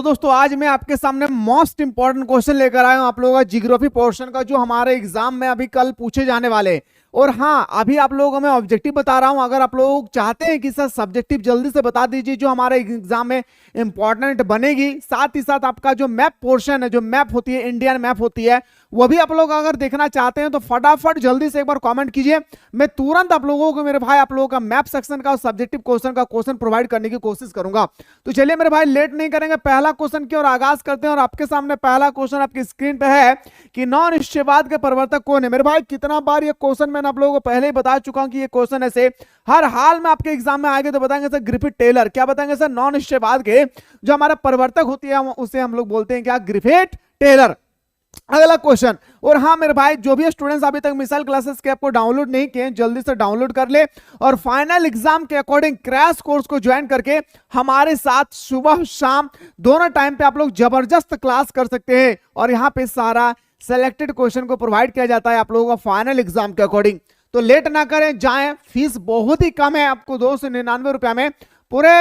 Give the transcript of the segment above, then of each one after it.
तो दोस्तों आज मैं आपके सामने मोस्ट इंपॉर्टेंट क्वेश्चन लेकर आया हूं आप लोगों का जियोग्राफी पोर्शन का, जो हमारे एग्जाम में अभी कल पूछे जाने वाले हैं। और हाँ, अभी आप लोगों को मैं ऑब्जेक्टिव बता रहा हूं। अगर आप लोग चाहते हैं कि सर सब्जेक्टिव जल्दी से बता दीजिए जो हमारे एग्जाम में इंपॉर्टेंट बनेगी, साथ ही साथ आपका जो मैप पोर्शन है, जो मैप होती है, इंडियन मैप होती है, वो भी आप लोग अगर देखना चाहते हैं तो फटाफट जल्दी से एक बार कमेंट कीजिए। मैं तुरंत आप लोगों को, मेरे भाई, आप लोगों का मैप सेक्शन का और सब्जेक्टिव क्वेश्चन का क्वेश्चन प्रोवाइड करने की कोशिश करूंगा। तो चलिए मेरे भाई, लेट नहीं करेंगे, पहला क्वेश्चन की ओर आगाज करते हैं। और आपके सामने पहला क्वेश्चन आपकी स्क्रीन पे है कि नौ-निश्चयवाद के प्रवर्तक कौन है। मेरे भाई, कितना बार ये क्वेश्चन मैंने आप लोगों को पहले ही बता चुका हूं कि ये क्वेश्चन ऐसे हर हाल में आपके एग्जाम में आएंगे। तो बताएंगे सर ग्रिफिथ टेलर। क्या बताएंगे सर? नौ-निश्चयवाद के जो हमारा प्रवर्तक होती है उसे हम लोग बोलते हैं क्या? Griffith Taylor. अगला क्वेश्चन। और हाँ मेरे भाई, जो भी स्टूडेंट्स अभी तक मिसाइल क्लासेस के आपको डाउनलोड नहीं किए, जल्दी से डाउनलोड कर ले और फाइनल एग्जाम के अकॉर्डिंग क्रैश कोर्स को ज्वाइन करके हमारे साथ सुबह शाम दोनों टाइम पे आप लोग जबरदस्त क्लास कर सकते हैं। और यहाँ पे सारा सेलेक्टेड क्वेश्चन को प्रोवाइड किया जाता है आप लोगों का फाइनल एग्जाम के अकॉर्डिंग। तो लेट ना करें, जाएं। फीस बहुत ही कम है, आपको 299 रुपया में पूरे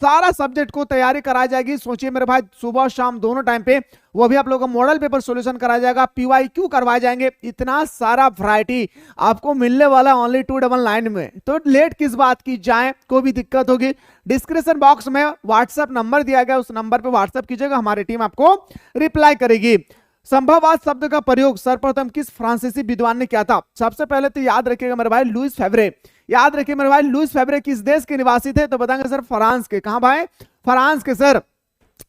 सारा सब्जेक्ट को तैयारी कराई जाएगी। सोचिए मेरे भाई, सुबह शाम दोनों टाइम पे, वो भी आप लोगों का मॉडल पेपर सॉल्यूशन कराया जाएगा, PYQ करवाए जाएंगे। इतना सारा वैरायटी आपको मिलने वाला ओनली 299 में। तो लेट किस बात की, जाएं। कोई भी दिक्कत होगी डिस्क्रिप्शन बॉक्स में व्हाट्सएप नंबर दिया गया, उस नंबर पे व्हाट्सएप कीजिएगा, हमारी टीम आपको रिप्लाई करेगी। संभववाद शब्द का प्रयोग सर्वप्रथम किस फ्रांसीसी विद्वान ने किया था? सबसे पहले तो याद रखिएगा मेरे भाई, लुईस फेवरे। याद रखिए मेरे भाई, लुईस फेवरे किस देश के निवासी थे? तो बताएंगे सर फ्रांस के। कहां भाई? फ्रांस के सर।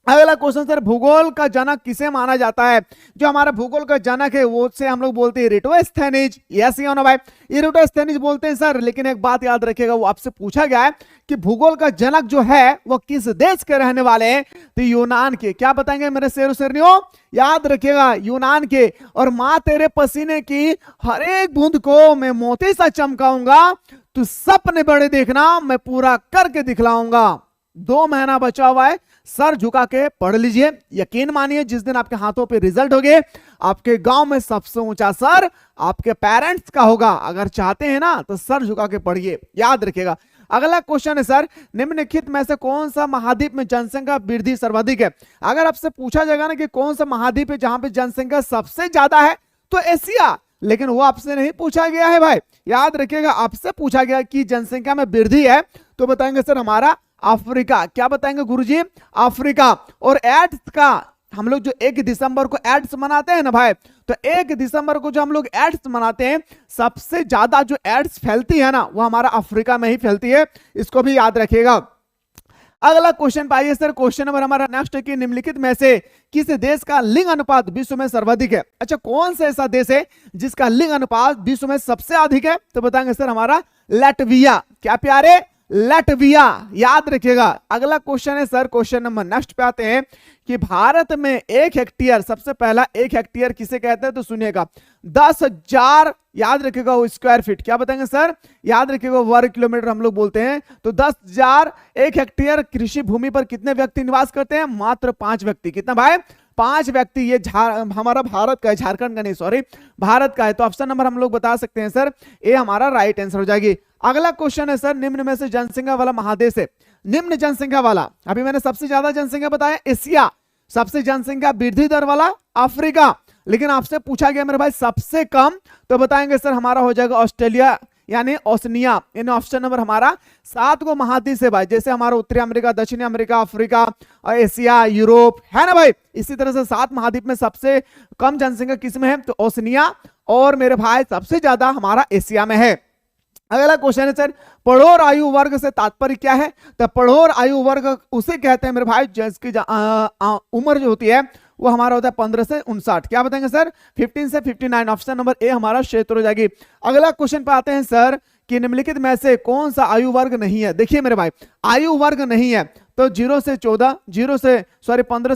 अगला क्वेश्चन सर, भूगोल का जनक किसे माना जाता है? जो हमारा भूगोल का जनक है वो से हम लोग बोलते हैं इरेटोस्थेनीज। यस या नो भाई? इरेटोस्थेनीज बोलते हैं सर। लेकिन एक बात याद रखिएगा, वो आपसे पूछा गया है कि भूगोल का जनक जो है वो किस देश के रहने वाले हैं? तो यूनान के। क्या बताएंगे मेरे शेर शेरनियों? याद रखिएगा, यूनान के। और मां तेरे पसीने की हर एक बूंद को मैं मोती सा चमकाऊंगा, तू सपने बड़े देखना, मैं पूरा करके दिखलाऊंगा। 2 महीना बचा हुआ है, सर झुका के पढ़ लीजिए। यकीन मानिए, जिस दिन आपके हाथों पे रिजल्ट होगे, आपके गांव में सबसे ऊंचा सर आपके पेरेंट्स का होगा। अगर चाहते हैं ना तो सर झुका के पढ़िए, याद रखिएगा। अगला क्वेश्चन है सर, निम्नलिखित में से कौन सा महाद्वीप में जनसंख्या वृद्धि सर्वाधिक है? अगर आपसे पूछा जाएगा ना कि कौन सा महाद्वीप है जहां पे जनसंख्या सबसे ज्यादा है, तो एशिया। लेकिन वो आपसे नहीं पूछा गया है भाई, याद रखिएगा। आपसे पूछा गया कि जनसंख्या में वृद्धि है, तो बताएंगे सर हमारा अफ्रीका। क्या बताएंगे गुरुजी? अफ्रीका। और एड्स का हम लोग जो 1 दिसंबर को एड्स मनाते हैं ना भाई, तो 1 दिसंबर को जो हम लोग एड्स मनाते हैं, सबसे ज्यादा जो एड्स फैलती है ना, वो हमारा अफ्रीका में ही फैलती है। इसको भी याद रखिएगा। अगला क्वेश्चन पाइए सर, क्वेश्चन नंबर हमारा नेक्स्ट है कि निम्नलिखित में से किस देश का लिंग अनुपात विश्व में सर्वाधिक है? अच्छा, कौन सा ऐसा देश है जिसका लिंग अनुपात विश्व में सबसे अधिक है? तो बताएंगे सर हमारा लैटविया। क्या प्यारे? लैटविया। याद रखिएगा। अगला क्वेश्चन है सर, क्वेश्चन नंबर नेक्स्ट पे आते हैं कि भारत में 1 हेक्टेयर, सबसे पहला 1 हेक्टेयर किसे कहते हैं? तो सुनिएगा, 10,000, याद रखिएगा, वो स्क्वायर फीट। क्या बताएंगे सर? याद रखिएगा, वर्ग किलोमीटर हम लोग बोलते हैं। तो 10,000 1 हेक्टेयर कृषि भूमि पर कितने व्यक्ति निवास करते हैं? मात्र 5 व्यक्ति। कितना भाई? 5 व्यक्ति। ये हमारा भारत का है, झारखंड का नहीं, सॉरी, भारत का है। तो ऑप्शन नंबर हम लोग बता सकते हैं सर, ये हमारा राइट आंसर हो जाएगी। अगला क्वेश्चन है सर, निम्न में से जनसंख्या वाला महादेश है? निम्न जनसंख्या वाला, अभी मैंने सबसे ज्यादा जनसंख्या बताया एशिया, सबसे जनसंख्या वृद्धि दर वाला अफ्रीका। लेकिन आपसे पूछा गया मेरे भाई सबसे कम, तो बताएंगे सर हमारा हो जाएगा ऑस्ट्रेलिया, यानी ओसनिया। इन ऑप्शन नंबर हमारा 7 को महाद्वीप है भाई, जैसे हमारा उत्तरी अमेरिका, दक्षिणी अमेरिका, अफ्रीका, एशिया, यूरोप, है ना भाई? इसी तरह से 7 महाद्वीप में सबसे कम जनसंख्या किसमें है? तो ओसनिया। और मेरे भाई सबसे ज्यादा हमारा एशिया में है। अगला क्वेश्चन है सर, पढ़ोर आयु वर्ग से तात्पर्य क्या है? तो पढ़ोर आयु वर्ग उसे कहते हैं मेरे भाई जिसकी उम्र जो होती है वो हमारा होता है 15 से 59। क्या बताएंगे सर? 15 से 59। ऑप्शन नंबर ए हमारा क्षेत्र हो जाएगी। अगला क्वेश्चन पे आते हैं सर कि निम्नलिखित में से कौन सा आयु वर्ग नहीं है? देखिए मेरे भाई, आयु वर्ग नहीं है तो 0 से 14, 15 से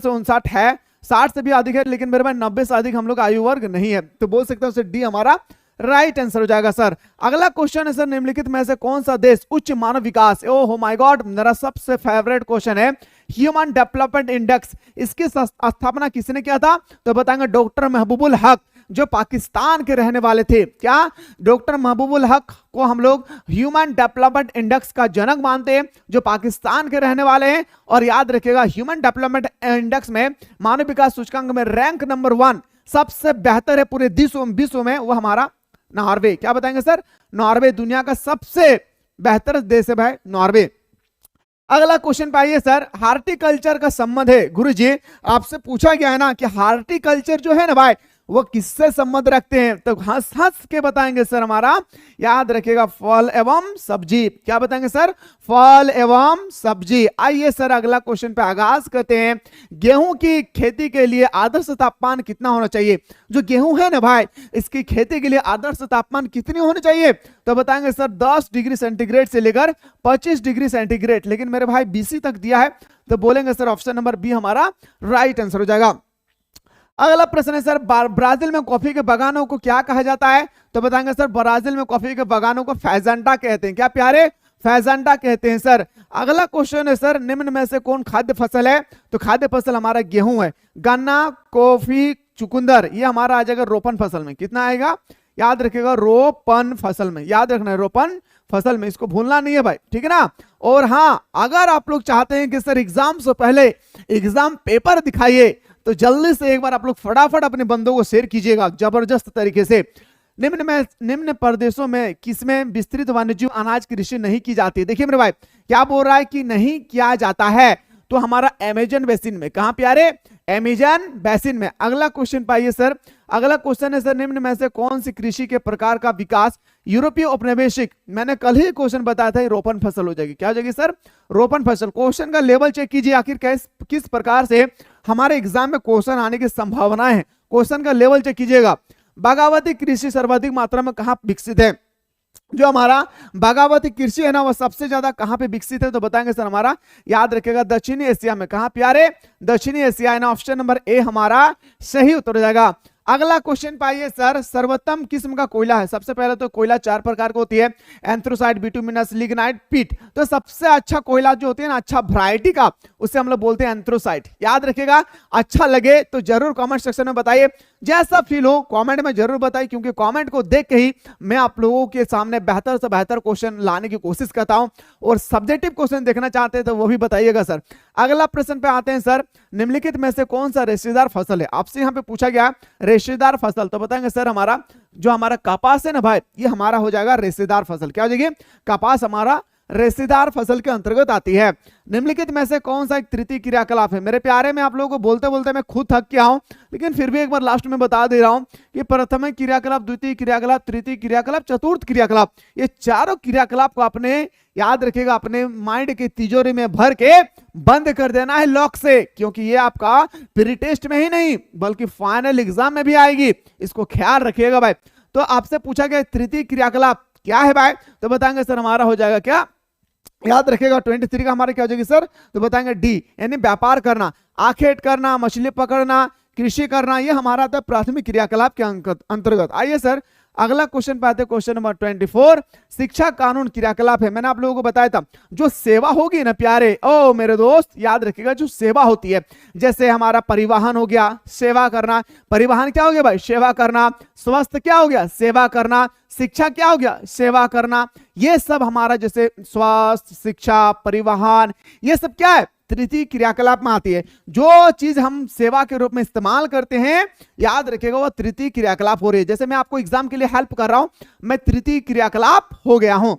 59 है, 60 से भी अधिक है, लेकिन मेरे भाई 90 से अधिक हम लोग आयु वर्ग नहीं है। तो बोल सकते हैं डी हमारा राइट आंसर हो जाएगा सर। अगला क्वेश्चन है सर, निम्नलिखित में से कौन सा देश उच्च मानव विकास, ओह माय गॉड, मेरा सबसे फेवरेट क्वेश्चन है, ह्यूमन डेवलपमेंट इंडेक्स, इसकी स्थापना किसने किया था? तो बताएंगे डॉक्टर महबूबुल हक। जो पाकिस्तान के रहने वाले थे। क्या? डॉक्टर महबूबुल हक को हम लोग ह्यूमन डेवलपमेंट इंडेक्स का जनक मानते हैं, जो पाकिस्तान के रहने वाले हैं। और याद रखिएगा ह्यूमन डेवलपमेंट इंडेक्स में, मानव विकास सूचकांक में रैंक नंबर 1 सबसे बेहतर है पूरे विश्व में, वो हमारा नॉर्वे। क्या बताएंगे सर? नॉर्वे दुनिया का सबसे बेहतर देश है भाई, नॉर्वे। अगला क्वेश्चन पाइए सर, हार्टिकल्चर का संबंध है गुरुजी, आपसे पूछा गया है ना कि हार्टिकल्चर जो है ना भाई वो किससे संबंध रखते हैं, तो हंस हंस के बताएंगे सर हमारा, याद रखिएगा, फल एवं सब्जी। क्या बताएंगे सर? फल एवं सब्जी। आइए सर अगला क्वेश्चन पे आगाज करते हैं। गेहूं की खेती के लिए आदर्श तापमान कितना होना चाहिए? जो गेहूं है ना भाई, इसकी खेती के लिए आदर्श तापमान कितनी होनी चाहिए? तो बताएंगे सर 10 डिग्री सेंटीग्रेड से लेकर 25 डिग्री सेंटीग्रेड। लेकिन मेरे भाई बीसी तक दिया है, तो बोलेंगे सर ऑप्शन नंबर बी हमारा राइट आंसर हो जाएगा। अगला प्रश्न है सर, ब्राजील में कॉफी के बागानों को क्या कहा जाता है? तो बताएंगे सर ब्राजील में कॉफी के बागानों को फैजांडा कहते हैं। क्या प्यारे? फैजांडा कहते हैं सर। अगला क्वेश्चन है सर, निम्न में से कौन खाद्य फसल है? तो खाद्य फसल हमारा गेहूं है। गन्ना, कॉफी, चुकंदर, ये हमारा आ जाएगा रोपन फसल में। कितना आएगा? याद रखिएगा रोपन फसल में, याद रखना है रोपन फसल में, इसको भूलना नहीं है भाई, ठीक है ना। और हाँ, अगर आप लोग चाहते हैं कि सर एग्जाम से पहले एग्जाम पेपर दिखाइए, तो जल्दी से एक बार आप लोग फटाफट अपने बंदों को शेयर कीजिएगा जबरदस्त तरीके से। निम्न प्रदेशों में किसमें विस्तृत वन्यजीव अनाज की कृषि नहीं की जाती है? देखिए मेरे भाई क्या बोल रहा है कि नहीं किया जाता है, तो हमारा अमेजन बेसिन में। कहां प्यारे? अमेजन बेसिन में। अगला क्वेश्चन पाइए सर, अगला क्वेश्चन है सर, निम्न में से कौन सी कृषि के प्रकार का विकास यूरोपीय औपनिवेशिक, मैंने कल ही क्वेश्चन बताया था, रोपन फसल हो जाएगी। क्या हो जाएगी सर? रोपन फसल। क्वेश्चन का लेवल चेक कीजिए, आखिर किस प्रकार से हमारे एग्जाम में क्वेश्चन आने की संभावना है, क्वेश्चन का लेवल चेक कीजिएगा। बागावती कृषि सर्वाधिक मात्रा में कहां विकसित है? जो हमारा बागावती कृषि है ना, वो सबसे ज्यादा कहां पे विकसित है? तो बताएंगे सर हमारा, याद रखिएगा, दक्षिणी एशिया में। कहां प्यारे? दक्षिणी एशिया है ना, ऑप्शन नंबर ए हमारा सही उत्तर हो जाएगा। अगला क्वेश्चन पाइए सर, सर्वोत्तम किस्म का कोयला है? सबसे पहले तो कोयला 4 प्रकार का होती है, एंथ्रोसाइट, बिटुमिनस, लिग्नाइट, पीट। तो सबसे अच्छा कोयला जो होती है ना, अच्छा वैरायटी का, उसे हम लोग बोलते हैं एंथ्रोसाइट। याद रखिएगा, अच्छा लगे तो जरूर कमेंट सेक्शन में बताइए, जैसा फील हो कमेंट में जरूर बताइए, क्योंकि कमेंट को देख के ही मैं आप लोगों के सामने बेहतर से बेहतर क्वेश्चन लाने की कोशिश करता हूं। और सब्जेक्टिव क्वेश्चन देखना चाहते हैं तो वो भी बताइएगा सर। अगला प्रश्न पे आते हैं सर, निम्नलिखित में से कौन सा रेशेदार फसल है? आपसे यहाँ पे पूछा गया रेशेदार फसल, तो बताएंगे सर हमारा जो हमारा कपास है ना भाई, ये हमारा हो जाएगा रेशेदार फसल। क्या हो जाएगी? कपास हमारा रेशेदार फसल के अंतर्गत आती है। निम्नलिखित में से कौन सा एक तृतीय क्रियाकलाप है? मेरे प्यारे, मैं आप लोगों को बोलते बोलते मैं खुद थक गया हूं, लेकिन फिर भी एक बार लास्ट में बता दे रहा हूं कि प्रथम क्रियाकलाप, द्वितीय क्रियाकलाप, तृतीय क्रियाकलाप, चतुर्थ क्रियाकलाप, ये चारों क्रियाकलाप को अपने याद रखिएगा, अपने माइंड की तिजोरी में भर के बंद कर देना है लॉक से, क्योंकि ये आपका प्री टेस्ट में ही नहीं बल्कि फाइनल एग्जाम में भी आएगी, इसको ख्याल रखिएगा भाई। तो आपसे पूछा गया तृतीय क्रियाकलाप क्या है भाई? तो बताएंगे सर हमारा हो जाएगा क्या, याद रखिएगा 23 का हमारा क्या हो जाएगी सर? तो बताएंगे डी, यानी व्यापार करना, आखेट करना, मछली पकड़ना, कृषि करना, ये हमारा था प्राथमिक क्रियाकलाप के अंतर्गत। आइए सर अगला क्वेश्चन पे आते हैं, क्वेश्चन नंबर 24, शिक्षा कानून क्रियाकलाप है। मैंने आप लोगों को बताया था जो सेवा होगी ना प्यारे, ओ मेरे दोस्त याद रखिएगा, जो सेवा होती है, जैसे हमारा परिवहन हो गया, सेवा करना, परिवहन क्या हो गया भाई? सेवा करना। स्वास्थ्य क्या हो गया? सेवा करना। शिक्षा क्या हो गया? सेवा करना। ये सब हमारा जैसे स्वास्थ्य, शिक्षा, परिवहन, ये सब क्या है? तृतीय क्रियाकलाप में आती है। जो चीज हम सेवा के रूप में इस्तेमाल करते हैं, याद रखिएगा, वो तृतीय क्रियाकलाप हो रही है। जैसे मैं आपको एग्जाम के लिए हेल्प कर रहा हूं, मैं तृतीय क्रियाकलाप हो गया हूं।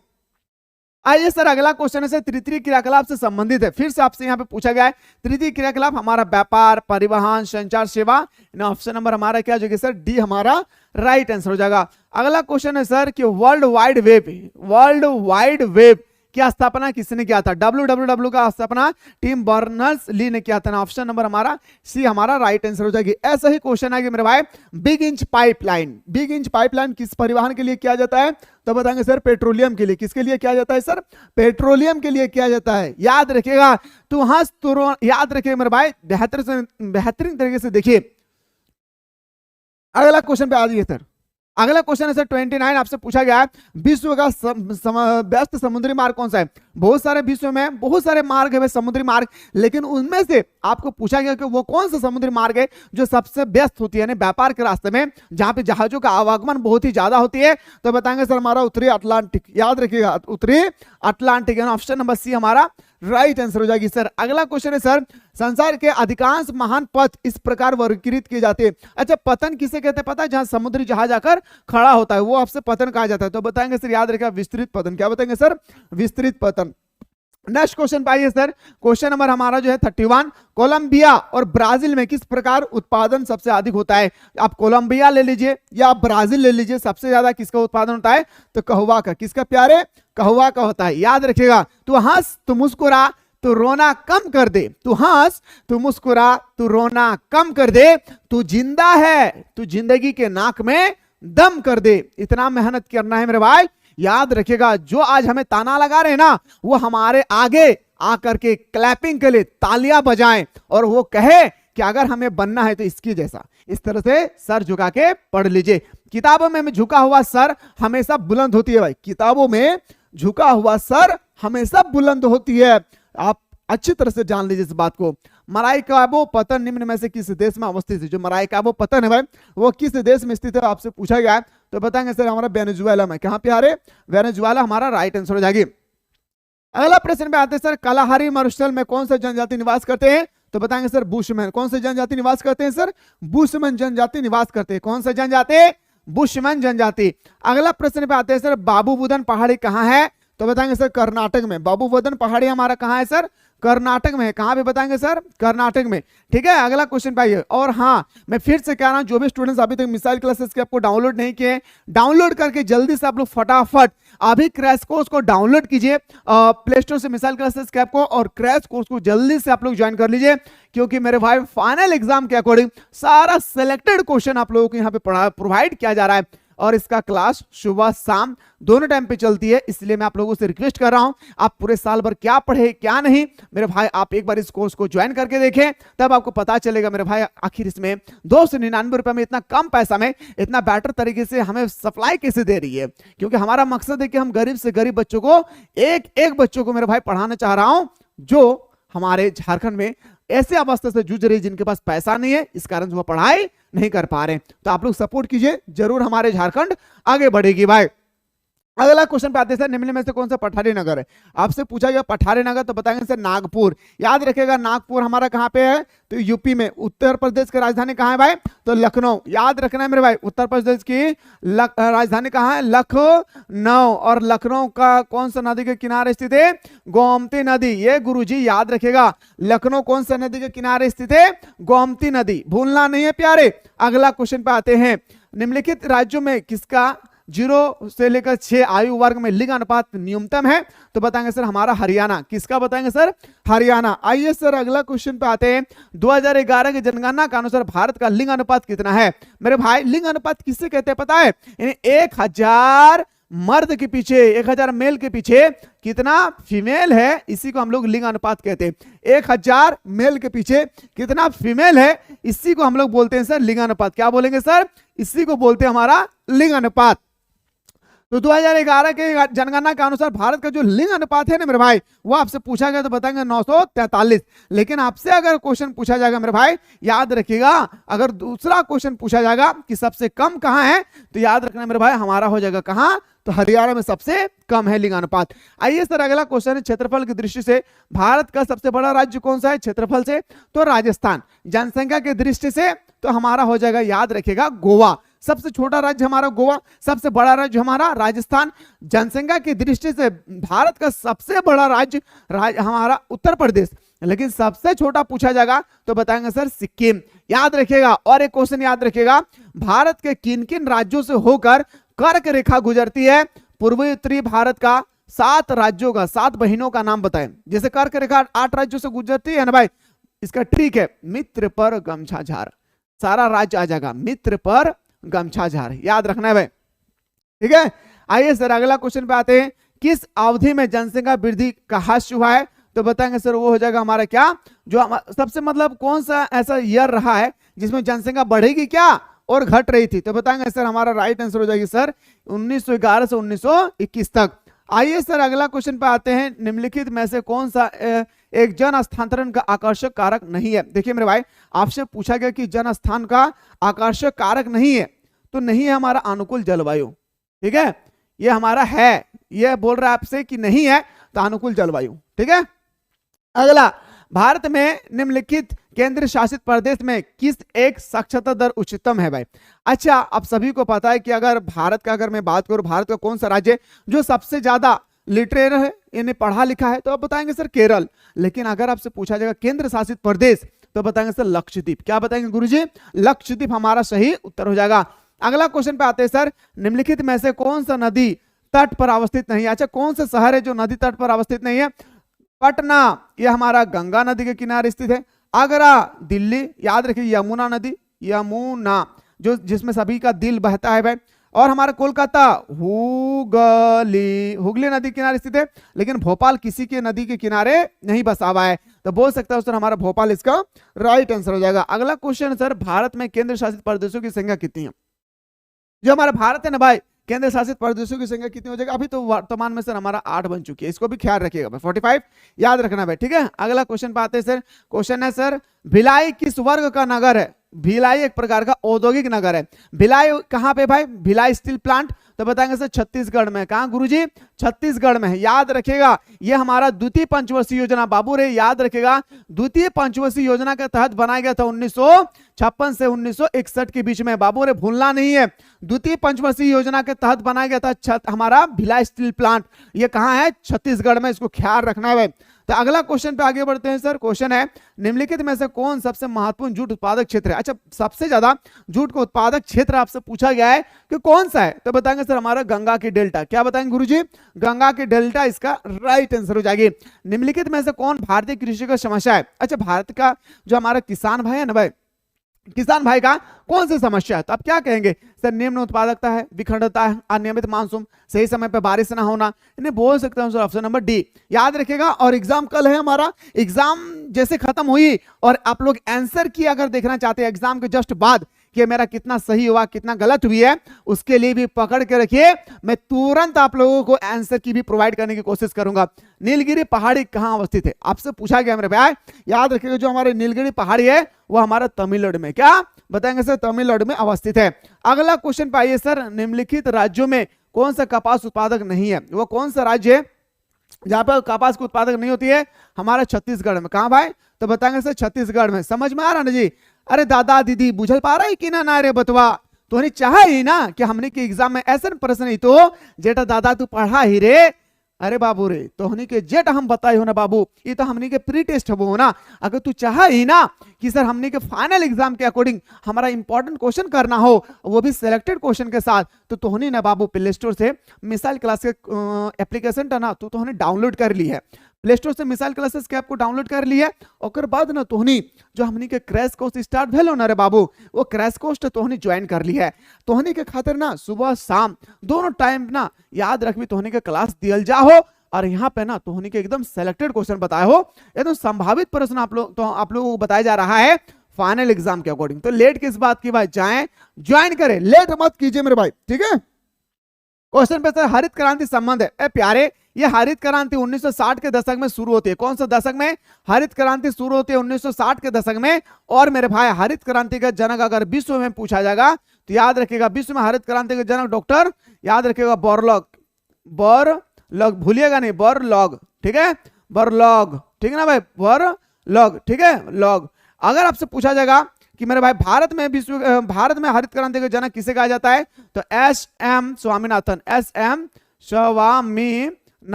आइए सर अगला क्वेश्चन है तृतीय क्रियाकलाप से संबंधित है, फिर से आपसे यहां पे पूछा गया है तृतीय क्रियाकलाप हमारा व्यापार, परिवहन, संचार, सेवा। ऑप्शन नंबर हमारा क्या हो जाएगा सर? डी हमारा राइट आंसर हो जाएगा। अगला क्वेश्चन है सर कि वर्ल्ड वाइड वेब की स्थापना किसने किया था? www का स्थापना टिम बर्नर्स-ली ने किया था। ऑप्शन नंबर हमारा सी हमारा राइट आंसर हो जाएगी। ऐसा ही क्वेश्चन आएगा मेरे भाई, बिग इंच पाइपलाइन किस परिवहन के लिए किया जाता है? तो बताएंगे सर पेट्रोलियम के लिए। किसके लिए किया जाता है सर? पेट्रोलियम के लिए किया जाता है। याद रखिएगा, तो याद रखिएगा मेरे भाई, बेहतरीन तरीके से देखिए। अगला क्वेश्चन पे आ जाइए सर। अगला क्वेश्चन है सर 29 आपसे पूछा गया है विश्व का व्यस्त समुद्री मार्ग कौन सा है। बहुत सारे विश्व में बहुत सारे मार्ग है समुद्री मार्ग, लेकिन उनमें से आपको पूछा गया कि वो कौन सा समुद्री मार्ग है जो सबसे व्यस्त होती है यानी व्यापार के रास्ते में, जहां पे जहाजों का आवागमन बहुत ही ज्यादा होती है। तो बताएंगे सर हमारा उत्तरी अटलांटिक, याद रखिएगा उत्तरी अटलांटिक, ऑप्शन नंबर सी हमारा राइट आंसर हो जाएगी सर। अगला क्वेश्चन है सर संसार के अधिकांश महान पथ इस प्रकार वर्गीकृत किए जाते हैं। अच्छा, पतन किसे कहते हैं पता है? जहां समुद्री जहाज आकर खड़ा होता है वो आपसे पतन कहा जाता है। तो बताएंगे सर, याद रखिएगा विस्तृत पतन। क्या बताएंगे सर? विस्तृत पतन। नेक्स्ट क्वेश्चन पाइए सर, क्वेश्चन नंबर हमारा जो है 31, कोलंबिया और ब्राजील में किस प्रकार उत्पादन सबसे अधिक होता है। आप कोलंबिया ले लीजिए या आप ब्राजील ले लीजिए, सबसे ज्यादा किसका उत्पादन होता है? तो कहवा का। किसका प्यारे? कहवा का होता है। याद रखिएगा, तू हंस तू मुस्कुरा तू रोना कम कर दे, तू हंस तू मुस्कुरा तू रोना कम कर दे, तू जिंदा है तू जिंदगी के नाक में दम कर दे। इतना मेहनत करना है मेरे भाई। याद रखिएगा, जो आज हमें ताना लगा रहे हैं ना, वो हमारे आगे आकर के क्लैपिंग के लिए तालियां बजाएं और वो कहे कि अगर हमें बनना है तो इसकी जैसा। इस तरह से सर झुका के पढ़ लीजिए। किताबों में झुका हुआ सर हमेशा बुलंद होती है भाई, किताबों में झुका हुआ सर हमेशा बुलंद होती है। आप अच्छी तरह से जान लीजिए इस बात को। मराइकाबो पतन निम्न में से किस देश में अवस्थित है? जो मराइकाबो पतन है भाई वो किस देश में स्थित है आपसे पूछा गया है। तो बताएंगे सर हमारा वेनेजुएला में। कहां पे आ रहे? वेनेजुएला हमारा राइट आंसर हो जाएगी। अगला प्रश्न पे आते हैं सर, कालाहारी मरुस्थल में कौन सा जनजाति निवास करते हैं? तो बताएंगे सर बुशमैन। कौन से जनजाति निवास करते हैं सर? बुशमैन जनजाति निवास करते हैं। कौन सा जनजाति? बुशमैन जनजाति। अगला प्रश्न पे आते हैं सर, बाबूबुदन पहाड़ी कहां है? तो बताएंगे सर कर्नाटक में। बाबूबुदन पहाड़ी हमारा कहां है सर? कर्नाटक में है। कहां पे बताएंगे सर? कर्नाटक में। ठीक है, अगला क्वेश्चन पाइए। और हाँ, मैं फिर से कह रहा हूं, जो भी स्टूडेंट्स अभी तक मिसाइल क्लासेस के आपको डाउनलोड नहीं किए, डाउनलोड करके जल्दी से आप लोग फटाफट अभी क्रैश कोर्स को डाउनलोड कीजिए प्ले स्टोर से मिसाइल क्लासेस के ऐप को, और क्रैश कोर्स को जल्दी से आप लोग ज्वाइन कर लीजिए, क्योंकि मेरे भाई फाइनल एग्जाम के अकॉर्डिंग सारा सिलेक्टेड क्वेश्चन आप लोगों को यहाँ पे प्रोवाइड किया जा रहा है। और इसका क्लास सुबह शाम दोनों टाइम पे चलती है, इसलिए मैं आप लोगों से रिक्वेस्ट कर रहा हूं, आप पूरे साल भर क्या पढ़े क्या नहीं, मेरे भाई आप एक बार इस कोर्स को ज्वाइन करके देखें, तब आपको पता चलेगा मेरे भाई आखिर इसमें 299 रुपए में इतना कम पैसा में इतना बेटर तरीके से हमें सप्लाई कैसे दे रही है। क्योंकि हमारा मकसद है कि हम गरीब से गरीब बच्चों को एक एक बच्चों को मेरे भाई पढ़ाना चाह रहा हूं, जो हमारे झारखंड में ऐसे अवस्था से जूझ रही जिनके पास पैसा नहीं है, इस कारण से वो पढ़ाई नहीं कर पा रहे। तो आप लोग सपोर्ट कीजिए, जरूर हमारे झारखंड आगे बढ़ेगी भाई। अगला क्वेश्चन पे आते हैं सर, निम्न में से कौन सा पठारी नगर है? आपसे पूछा गया पठारी नगर, तो बताएंगे सर नागपुर। याद रखेगा, नागपुर हमारा कहां पे है? तो यूपी में। उत्तर प्रदेश की राजधानी कहां है भाई? तो लखनऊ। याद रखना है मेरे भाई, उत्तर प्रदेश की राजधानी कहां है? लखनऊ। और लखनऊ का कौन सा नदी के किनारे स्थित है? गोमती नदी। ये गुरुजी याद रखेगा, लखनऊ कौन सा नदी के किनारे स्थित है? गोमती नदी, भूलना नहीं है प्यारे। अगला क्वेश्चन पे आते हैं, निम्नलिखित राज्यों में किसका 0 से लेकर 6 आयु वर्ग में लिंग अनुपात न्यूनतम है? तो बताएंगे सर हमारा हरियाणा। किसका बताएंगे सर? हरियाणा। आइए सर अगला क्वेश्चन पे आते हैं, 2011 की जनगणना के अनुसार भारत का लिंग अनुपात कितना है? मेरे भाई लिंग अनुपात किससे कहते हैं पता है? 1000 मर्द के पीछे 1000 मेल के पीछे कितना फीमेल है, इसी को हम लोग लिंग अनुपात कहते हैं। 1000 मेल के पीछे कितना फीमेल है, इसी को हम लोग बोलते हैं सर लिंग अनुपात। क्या बोलेंगे सर? इसी को बोलते हैं हमारा लिंग अनुपात। तो 2011 के जनगणना के अनुसार भारत का जो लिंग अनुपात है ना मेरे भाई, वो आपसे पूछा गया तो बताएंगे 943। लेकिन आपसे अगर क्वेश्चन पूछा जाएगा मेरे भाई, याद रखिएगा, अगर दूसरा क्वेश्चन पूछा जाएगा कि सबसे कम कहां है, तो याद रखना मेरे भाई हमारा हो जाएगा कहां? तो हरियाणा में सबसे कम है लिंग अनुपात। आइए सर अगला क्वेश्चन है, क्षेत्रफल की दृष्टि से भारत का सबसे बड़ा राज्य कौन सा है क्षेत्रफल से? तो राजस्थान। जनसंख्या की दृष्टि से तो हमारा हो जाएगा, याद रखेगा, गोवा। सबसे छोटा राज्य हमारा गोवा, सबसे बड़ा राज्य हमारा राजस्थान। जनसंख्या की दृष्टि से भारत का सबसे बड़ा राज्य हमारा उत्तर प्रदेश, लेकिन सबसे छोटा पूछा जाएगा तो बताएंगे सर सिक्किम। याद रखिएगा। और एक क्वेश्चन याद रखिएगा, भारत के किन किन राज्यों से होकर कर्क रेखा गुजरती है? पूर्वी उत्तरी भारत का 7 राज्यों का 7 बहनों का नाम बताएं। जैसे कर्क रेखा 8 राज्यों से गुजरती है ना भाई, इसका ट्रिक है मित्र पर गमछा झार, सारा राज्य आ जाएगा मित्र पर गमछा झार, याद रखना है भाई। ठीक है, आइए सर अगला क्वेश्चन पे आते हैं, किस अवधि में जनसंख्या वृद्धि का ह्रास हुआ है? तो बताएंगे सर वो हो जाएगा हमारा क्या, जो सबसे मतलब कौन सा ऐसा ईयर रहा है जिसमें जनसंख्या बढ़ेगी क्या? और घट रही थी। तो बताएंगे सर हमारा राइट आंसर हो जाएगी सर 1911 से 1921 तक। आइए सर अगला क्वेश्चन पे आते हैं, निम्नलिखित में से कौन सा एक जन हस्तांतरण का आकर्षक कारक नहीं है। देखिए मेरे भाई, आपसे पूछा गया कि जन स्थान का आकर्षक कारक नहीं है, तो नहीं है हमारा अनुकूल जलवायु। ठीक है, ये हमारा है, ये बोल रहा है आपसे कि नहीं है तो अनुकूल जलवायु। ठीक है, अगला, भारत में निम्नलिखित केंद्र शासित प्रदेश में किस एक साक्षरता दर उच्चतम है भाई। अच्छा, आप सभी को पता है कि अगर भारत का, अगर मैं बात करूं भारत का कौन सा राज्य जो सबसे ज्यादा लिटरेट है, यानी पढ़ा लिखा है, तो आप बताएंगे सर केरल। लेकिन अगर आपसे पूछा जाएगा केंद्र शासित प्रदेश, तो बताएंगे सर लक्षद्वीप। क्या बताएंगे गुरुजी? लक्षद्वीप हमारा सही उत्तर हो जाएगा। अगला क्वेश्चन पे आते हैं सर, निम्नलिखित में से कौन सा नदी तट पर अवस्थित नहीं है। अच्छा, कौन सा शहर है जो नदी तट पर अवस्थित नहीं है? पटना, यह हमारा गंगा नदी के किनारे स्थित है। आगरा, दिल्ली, याद रखिए यमुना नदी, यमुना जो जिसमें सभी का दिल बहता है भाई। और हमारा कोलकाता हुगली नदी किनारे स्थित है, लेकिन भोपाल किसी के नदी के किनारे नहीं बसा हुआ है, तो बोल सकता है सर हमारा भोपाल इसका राइट आंसर हो जाएगा। अगला क्वेश्चन सर, भारत में केंद्र शासित प्रदेशों की संख्या कितनी है? जो हमारा भारत है ना भाई, केंद्र शासित प्रदेशों की संख्या कितनी हो जाएगी? अभी तो वर्तमान में सर हमारा 8 बन चुकी है, इसको भी ख्याल रखिएगा भाई, 45 याद रखना भाई। ठीक है, अगला क्वेश्चन पे आते हैं सर। क्वेश्चन है सर, भिलाई किस वर्ग का नगर है? भिलाई एक प्रकार का औद्योगिक नगर है। भिलाई कहां पे भाई? भिलाई स्टील प्लांट, तो बताएंगे सर छत्तीसगढ़ में। कहां गुरुजी? छत्तीसगढ़ में है। याद रखेगा, ये हमारा द्वितीय पंचवर्षीय योजना, बाबू रे याद रखेगा, द्वितीय पंचवर्षीय योजना के तहत बनाया गया था 1956 से 1961 के बीच में। बाबू रे भूलना नहीं है, द्वितीय पंचवर्षीय योजना के तहत बनाया गया था हमारा भिलाई स्टील प्लांट। ये कहां है? छत्तीसगढ़ में, इसको ख्याल रखना है। तो अगला क्वेश्चन पे आगे बढ़ते हैं सर। क्वेश्चन है, निम्नलिखित में से कौन सबसे महत्वपूर्ण जूट उत्पादक क्षेत्र है? अच्छा, सबसे ज्यादा जूट का उत्पादक क्षेत्र आपसे पूछा गया है कि कौन सा है, तो बताएंगे सर हमारा गंगा की डेल्टा। क्या बताएंगे गुरुजी? गंगा की डेल्टा इसका राइट आंसर हो जाएगी। निम्नलिखित में से कौन भारतीय कृषि का समस्या है? अच्छा, भारत का जो हमारा किसान भाई है ना भाई, किसान भाई का कौन सी समस्या है? तो आप क्या कहेंगे सर? निम्न उत्पादकता है, विखंडता है, अनियमित मानसून, सही समय पर बारिश ना होना, इन्हें बोल सकता हूं सर ऑप्शन नंबर डी। याद रखिएगा, और एग्जाम कल है हमारा, एग्जाम जैसे खत्म हुई और आप लोग आंसर की अगर देखना चाहते हैं एग्जाम के जस्ट बाद कि मेरा कितना सही हुआ कितना गलत हुई है, उसके लिए भी पकड़ के रखिए, मैं तुरंत आप लोगों को आंसर की भी प्रोवाइड करने की कोशिश करूंगा। नीलगिरी पहाड़ी कहां अवस्थित है? आपसे पूछा गया मेरे भाई, याद रखिएगा जो हमारे नीलगिरी पहाड़ी है वो हमारा तमिलनाडु में, क्या बताएंगे सर? तमिलनाडु में अवस्थित है। अगला क्वेश्चन पाइए सर, निम्नलिखित राज्यों में कौन सा कपास उत्पादक नहीं है? वो कौन सा राज्य है जहां पर कपास की उत्पादक नहीं होती है? हमारा छत्तीसगढ़ में। कहां भाई? तो बताएंगे सर छत्तीसगढ़ में। समझ में आ रहा ना जी? अरे दादा दीदी बुझल पा रहा है कि ना रे बतवा, तो नहीं चाहा ही ना कि हमने के एग्जाम में ऐसा प्रश्न ही तो जेठा दादा तू पढ़ा ही रे, अरे बाबू रे तो हमने के जेट हम बताए हो ना बाबू, ये तो हमने के प्री टेस्ट हो ना। अगर तू चाहा ही ना कि सर हमने के फाइनल एग्जाम के अकॉर्डिंग हमारा इंपॉर्टेंट क्वेश्चन करना हो, वो भी सिलेक्टेड क्वेश्चन के साथ, तो तोहनी ना बाबू प्ले स्टोर से मिसाइल क्लास के एप्लीकेशन था ना, तो तोहने डाउनलोड कर ली है। प्ले स्टोर से मिसाइल क्लासेस के आपको डाउनलोड कर ली है, और बाद ना तोहनी जो हमनी के क्रैश कोर्स स्टार्ट भेलो ना रे बाबू, वो क्रैश कोर्स तोहनी ज्वाइन कर ली है। तोहनी के खातिर ना सुबह शाम दोनों टाइम ना याद रखबी तोहनी के क्लास दियल जा हो, और यहाँ पे ना तोहनी के एकदम सेलेक्टेड क्वेश्चन बताए हो, एकदम संभावित प्रश्न आप लोगों को बताया जा रहा है फाइनल एग्जाम के अकॉर्डिंग। तो लेट किस बात की भाई, जाएं ज्वाइन करें, लेट मत कीजिए मेरे भाई, ठीक है। क्वेश्चन पे सर हरित क्रांति संबंध है। ए प्यारे, ये हरित क्रांति 1960 के दशक में शुरू होती है। कौन सा दशक में हरित क्रांति शुरू होती है? 1960 के दशक में। और मेरे भाई हरित क्रांति का जनक अगर विश्व में पूछा जाएगा तो याद रखिएगा, विश्व में हरित क्रांति के जनक डॉक्टर याद रखिएगा बोरलॉग, बोरलॉग भूलिएगा नहीं, बोरलॉग, ठीक है, बोरलॉग, ठीक है ना भाई, बोरलॉग, ठीक है, लॉग। अगर आपसे पूछा जाएगा कि मेरे भाई भारत में हरित क्रांति के जनक किसे कहा जाता है, तो एस.एम. स्वामीनाथन, एस.एम. स्वामीनाथन,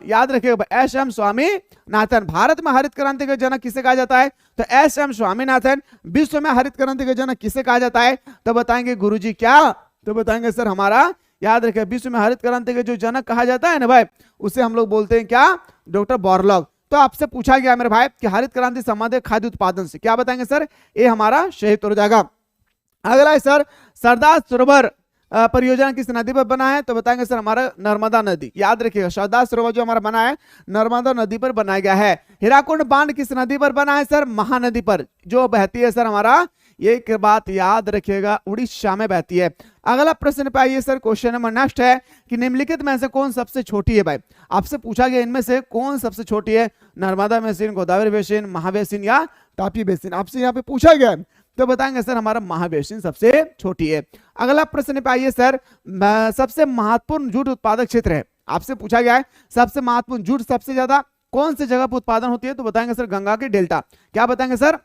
याद रखिएगा एस.एम. स्वामीनाथन। भारत में हरित क्रांति के जनक किसे कहा जाता है, तो एस.एम. स्वामीनाथन। विश्व में हरित क्रांति के जनक किसे कहा जाता है, तो बताएंगे गुरुजी क्या, तो बताएंगे सर हमारा याद रखिए विश्व में हरित क्रांति के जो जनक कहा जाता है ना भाई, उसे हम लोग बोलते हैं क्या, डॉक्टर बोरलॉग। तो आपसे पूछा गया मेरे भाई कि हरित क्रांति संबंधित खाद्य उत्पादन से, क्या बताएंगे सर, ये हमारा सही उत्तर हो जाएगा। अगला है सर सरदार सरोवर परियोजना किस नदी पर बना है, तो बताएंगे सर हमारा नर्मदा नदी। याद रखिएगा सरदार सरोवर जो हमारा बना है नर्मदा नदी पर बनाया गया है। हीराकुंड बांध किस नदी पर बना है सर, महानदी पर जो बहती है सर हमारा ये एक बात याद रखिएगा, उड़ीसा में बहती है। अगला प्रश्न पे आइए सर, क्वेश्चन नंबर नेक्स्ट है कि निम्नलिखित में से कौन सबसे छोटी है भाई। आपसे पूछा गया इनमें से कौन सबसे छोटी है, नर्मदा बेसिन, गोदावरी बेसिन, महाबेसिन या तापी बेसिन। आपसे यहाँ पे पूछा गया है तो बताएंगे सर हमारा महाबेसिन सबसे छोटी है। अगला प्रश्न पे आइए सर, सबसे महत्वपूर्ण जूट उत्पादक क्षेत्र है। आपसे पूछा गया है सबसे महत्वपूर्ण जूट सबसे ज्यादा कौन सी जगह पर उत्पादन होती है, तो बताएंगे सर गंगा की डेल्टा। क्या बताएंगे सर,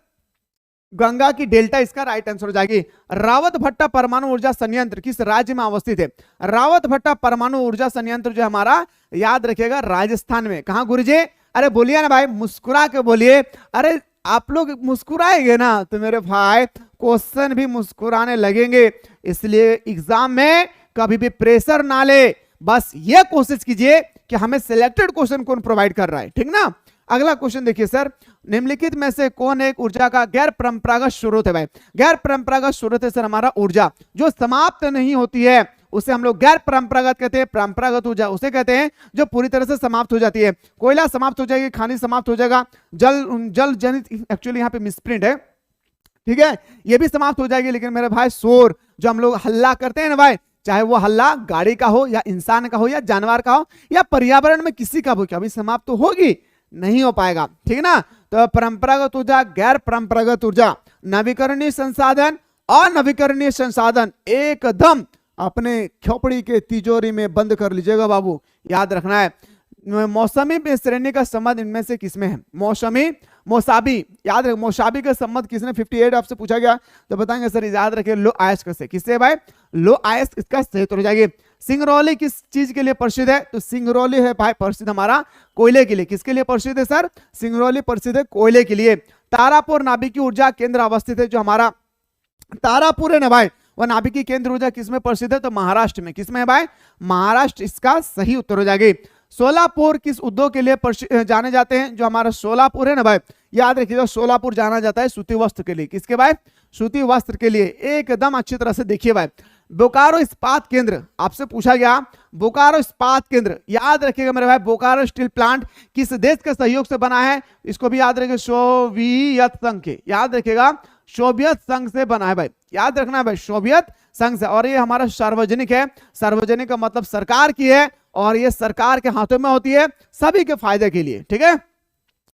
गंगा की डेल्टा इसका राइट आंसर हो जाएगी। रावत भट्टा परमाणु ऊर्जा संयंत्र किस राज्य में अवस्थित है? रावत भट्टा परमाणु ऊर्जा संयंत्र जो हमारा, याद रखिएगा, राजस्थान में। कहां गुरुजी? अरे बोलिए ना भाई, मुस्कुरा के बोलिए। अरे आप लोग मुस्कुराएंगे ना तो मेरे भाई क्वेश्चन भी मुस्कुराने लगेंगे। इसलिए एग्जाम में कभी भी प्रेशर ना ले, बस ये कोशिश कीजिए कि हमें सिलेक्टेड क्वेश्चन कौन प्रोवाइड कर रहा है, ठीक ना। अगला क्वेश्चन देखिए सर, निम्नलिखित में से कौन एक ऊर्जा का गैर परंपरागत स्रोत है भाई? गैर परंपरागत स्रोत है सर हमारा ऊर्जा जो समाप्त नहीं होती है, उसे हम लोग गैर परंपरागत कहते हैं। परंपरागत ऊर्जा उसे कहते हैं जो पूरी तरह से समाप्त हो जाती है। कोयला समाप्त हो जाएगी, खनिज समाप्त हो जाएगा, जल जनित, एक्चुअली यहाँ पे मिसप्रिंट है, ठीक है, ये भी समाप्त हो जाएगी। लेकिन मेरे भाई शोर जो हम लोग हल्ला करते हैं ना भाई, चाहे वो हल्ला गाड़ी का हो या इंसान का हो या जानवर का हो या पर्यावरण में किसी का हो, कभी समाप्त तो होगी नहीं हो पाएगा, ठीक है ना। तो परंपरागत ऊर्जा, गैर परंपरागत ऊर्जा, नवीकरणीय संसाधन, अनवीकरणीय संसाधन एकदम अपने खोपड़ी के तिजोरी में बंद कर लीजिएगा बाबू, याद रखना है। मौसमी श्रेणी का संबंध इनमें से किसमें है? मौसमी, मौसाबी, याद रख, मौसाबी का संबंध किसने? 58 आपसे पूछा गया तो बताएंगे सर, याद रखिए, लो आयस्क से। किससे भाई? लो आयस्क, इसका सही हो जाएगी। सिंगरौली किस चीज के लिए प्रसिद्ध है? तो सिंगरौली है भाई प्रसिद्ध हमारा कोयले के लिए। किसके लिए प्रसिद्ध है सर? सिंगरौली प्रसिद्ध है कोयले के लिए। तारापुर नाभिकीय ऊर्जा केंद्र अवस्थित है जो हमारा तारापुर है ना भाई, वह नाभिकीय केंद्र ऊर्जा किसमें प्रसिद्ध है? तो महाराष्ट्र में। किसमें है भाई? महाराष्ट्र, इसका सही उत्तर हो जाएगी। सोलापुर किस उद्योग के लिए जाने जाते हैं? जो हमारा सोलापुर है ना भाई, याद रखिएगा, सोलापुर जाना जाता है सूती वस्त्र के लिए। किसके भाई? सूती वस्त्र के लिए। एकदम अच्छी तरह से देखिए भाई, बोकारो इस्पात केंद्र आपसे पूछा गया, बोकारो इस्पात केंद्र, याद रखिएगा मेरे भाई, बोकारो स्टील प्लांट किस देश के सहयोग से बना है? इसको भी याद रखिएगा, सोवियत संघ के, याद रखिएगा, सोवियत संघ से बना है भाई, याद रखना है भाई, सोवियत संघ से। और ये हमारा सार्वजनिक है, सार्वजनिक का मतलब सरकार की है, और ये सरकार के हाथों में होती है, सभी के फायदे के लिए, ठीक है।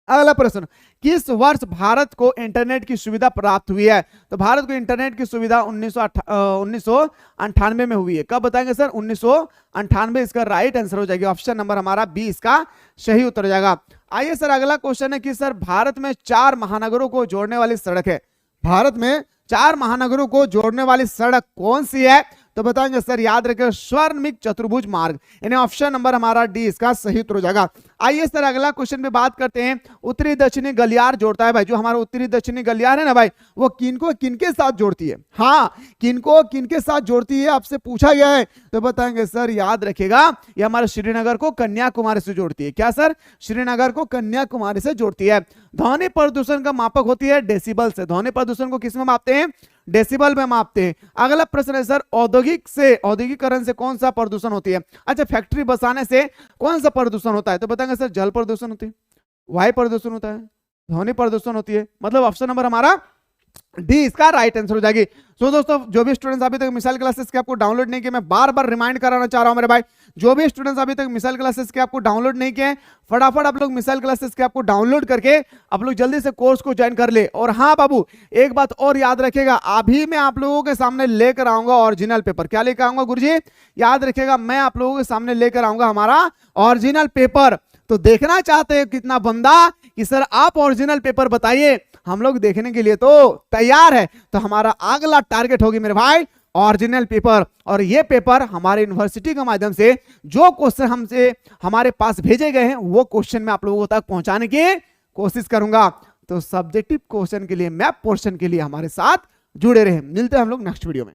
अगला प्रश्न, किस वर्ष भारत को इंटरनेट की सुविधा प्राप्त हुई है? तो भारत को इंटरनेट की सुविधा 1998 में हुई है। कब बताएंगे सर? 1998, इसका राइट आंसर हो जाएगा ऑप्शन नंबर हमारा बी, इसका सही उत्तर हो जाएगा। आइए सर, अगला क्वेश्चन है कि सर भारत में 4 महानगरों को जोड़ने वाली सड़क है, भारत में 4 महानगरों को जोड़ने वाली सड़क कौन सी है? तो बताएंगे सर, याद रखिए, स्वर्णिम चतुर्भुज मार्ग, यानी ऑप्शन नंबर हमारा डी, इसका सही उत्तर हो जाएगा। आइए सर, अगला क्वेश्चन पे बात करते हैं। उत्तरी दक्षिणी गलियार जोड़ता है भाई, जो हमारा उत्तरी दक्षिणी गलियार है ना भाई, वो किनको किनके साथ जोड़ती है? हाँ, किनको किनके साथ जोड़ती है आपसे पूछा गया है, तो बताएंगे सर, याद रखिएगा, ये हमारे श्रीनगर को कन्याकुमारी से जोड़ती है। क्या सर? श्रीनगर को कन्याकुमारी से जोड़ती है। ध्वनि प्रदूषण का मापक होती है डेसिबल से। ध्वनि प्रदूषण को किसमें मापते हैं? डेसिबल में मापते हैं। अगला प्रश्न है सर, औद्योगिकरण से कौन सा प्रदूषण होती है? अच्छा, फैक्ट्री बसाने से कौन सा प्रदूषण होता है? तो बताएंगे सर, जल प्रदूषण होती है, वायु प्रदूषण होता है, ध्वनि प्रदूषण होती है, मतलब ऑप्शन नंबर हमारा डी, इसका राइट आंसर हो जाएगी। सो दोस्तों, जो भी स्टूडेंट्स अभी तक मिसाइल क्लासेस के आपको डाउनलोड नहीं किए, मैं बार बार रिमाइंड कराना चाह रहा हूं मेरे भाई, जो भी स्टूडेंट्स अभी तक मिसाइल क्लासेस के आपको डाउनलोड नहीं किए, फटाफट आप लोग मिसाइल क्लासेस के आपको डाउनलोड करके आप लोग जल्दी से कोर्स को ज्वाइन कर ले। और हाँ बाबू, एक बात और याद रखिएगा, अभी मैं आप लोगों के सामने लेकर आऊंगा ओरिजिनल पेपर। क्या लेकर आऊंगा गुरुजी? याद रखिएगा, मैं आप लोगों के सामने लेकर आऊंगा हमारा ओरिजिनल पेपर। तो देखना चाहते हैं कितना बंदा कि सर आप ओरिजिनल पेपर बताइए, हम लोग देखने के लिए तो तैयार है। तो हमारा अगला टारगेट होगी मेरे भाई ओरिजिनल पेपर, और ये पेपर हमारे यूनिवर्सिटी के माध्यम से जो क्वेश्चन हमसे हमारे पास भेजे गए हैं वो क्वेश्चन मैं आप लोगों तक पहुंचाने की कोशिश करूंगा। तो सब्जेक्टिव क्वेश्चन के लिए, मैप पोर्शन के लिए हमारे साथ जुड़े रहे। मिलते हैं हम लोग नेक्स्ट वीडियो में।